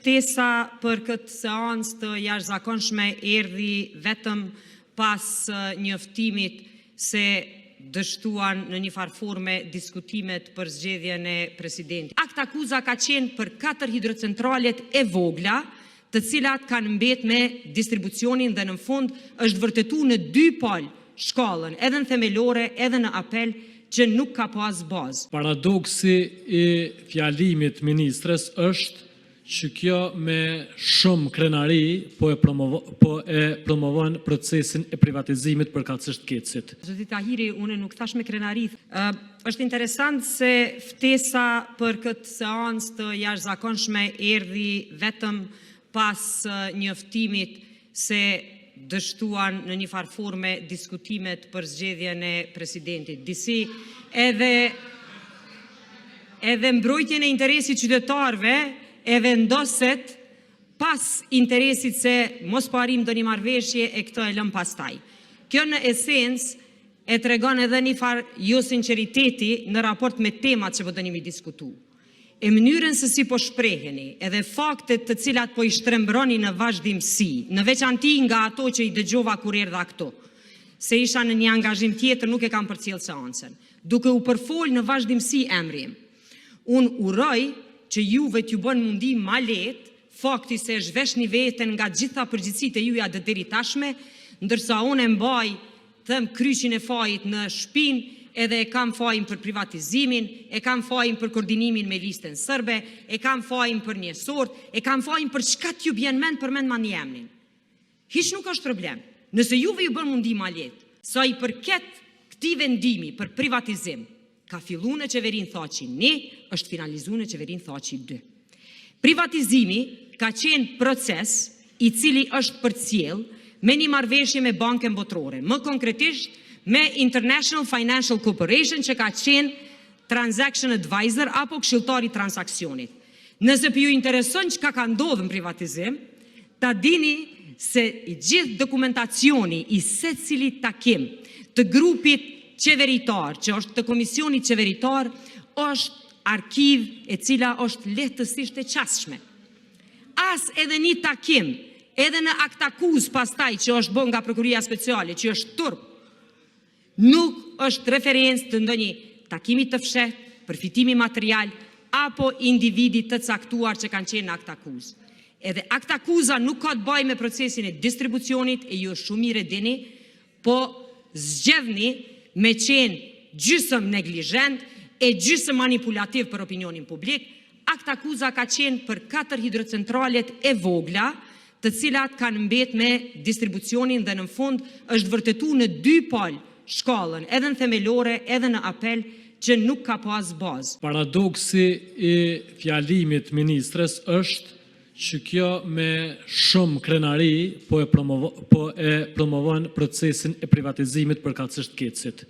ftesa për këtë seancë të jashtëzakonshme erdhi vetëm pas njoftimit se dështuan në një farë forme diskutimet për zgjedhjen e presidentit. Akt akuza ka qenë për 4 hidrocentralet e vogla, të cilat kanë mbet me distribucionin dhe në fund është vërtetuar në 2 palë shkallën, edhe në themelore, edhe në apel, që nuk ka pas bazë. Paradoksi i fjalimit ministres është që kjo me shumë krenari po e promovon procesin e privatizimit për kacësht kecit. Zoti Tahiri, unë nuk thash me krenari. Është interesant se ftesa për këtë seancë të jashtëzakonshme erdhi vetëm pas njoftimit se dështuan në një farë forme diskutimet për zgjedhjen e presidentit. Disi edhe mbrojtjen e interesit qytetarëve e vendoset pas interesit se mos po arrim ndonjë marrëveshje e këtë e lëm pastaj. Kjo në esencë e tregon edhe një farë jo sinqeriteti në raport me temat që po dëni mi diskutu. E mënyrën se si po shpreheni, edhe faktet të cilat po i shtrembroni në vazhdimsi, në veçanti nga ato që i dëgjova kur erdha këtu, se isha në një angazhim tjetër, nuk e kam përcjell seancën. Duke u përfol në vazhdimsi emrin, unë uroj që juve t'ju bën mundi ma lehtë, fakti se zhveshni veten nga gjitha përgjithësitë e juja deri tashme, ndërsa unë e mbaj kryqin e fajit në shpinë, edhe e kam fajin për privatizimin, e kam fajin për koordinimin me listën sërbe, e kam fajin për një sort, e kam fajin për çka t'ju bjen mend për mend ma një emnin. Hiç nuk është problem. Nëse juve ju bën mundi ma lehtë, sa i përket këtij vendimi për privatizim, ka filluar në qeverin Thaçi 1, është finalizuar në qeverin Thaçi 2. Privatizimi ka qenë proces i cili është përcjell me një marrëveshje me bankën botërore, më konkretisht me International Financial Corporation që ka qenë transaction advisor apo këshilltari transaksionit. Nëse për ju intereson që ka ndodhur në privatizim, ta dini se i gjithë dokumentacioni i secili takim të grupit qeveritar, që është të komisionit qeveritar, është arkiv e cila është lehtësisht e qasshme. As edhe një takim, edhe në akt akuz pastaj që është bën nga prokuria speciale, që është turp, nuk është referencë të ndonjë takimi të fshehtë, përfitimi material, apo individit të caktuar që kanë qenë në akt akuz. Edhe akt akuza nuk ka të bëjë me procesin e distribucionit, e ju shumë mirë e dini, po zgjedhni me qenë gjysmë neglizhent e gjysmë manipulativ për opinionin publik. Akt akuza ka qenë për 4 hidrocentralet e vogla, të cilat kanë mbet me distribucionin dhe në fund është vërtetuar në 2 palë shkallën, edhe në themelore, edhe në apel, që nuk ka pas bazë. Paradoksi i fjalimit ministres është që kjo me shumë krenari po e promovon procesin e privatizimit për kacësht kecit.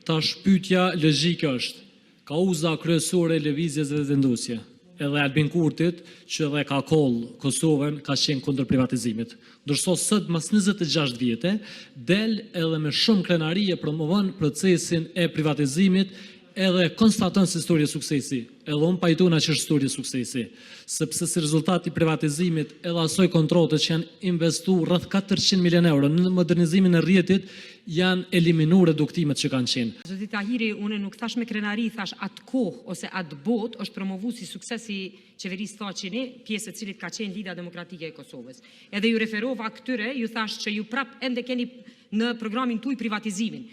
Tash pyetja logjike është, kauza kryesore e lëvizjes dhe vendosje, edhe Albin Kurtit, që edhe ka kollë Kosovën, ka qenë kundër privatizimit. Ndërsa sot mas 26 vjete, del edhe me shumë krenari e promovon procesin e privatizimit, edhe konstaton se histori e suksesi, edhe unë pajtona që është histori e suksesi, sepse si rezultat i privatizimit edhe asoj kontrolët që janë investu rreth 400 milion euro në modernizimin e rrjetit, janë eliminu reduktimet që kanë qenë. Zoti Tahiri, unë nuk thash me krenari, thash atë kohë ose atë botë është promovu si suksesi qeverisë Thaçi 1, pjesë e cilit ka qenë Liga Demokratike e Kosovës. Edhe ju referova këtyre, ju thash që ju prap ende keni në programin tuaj privatizimin.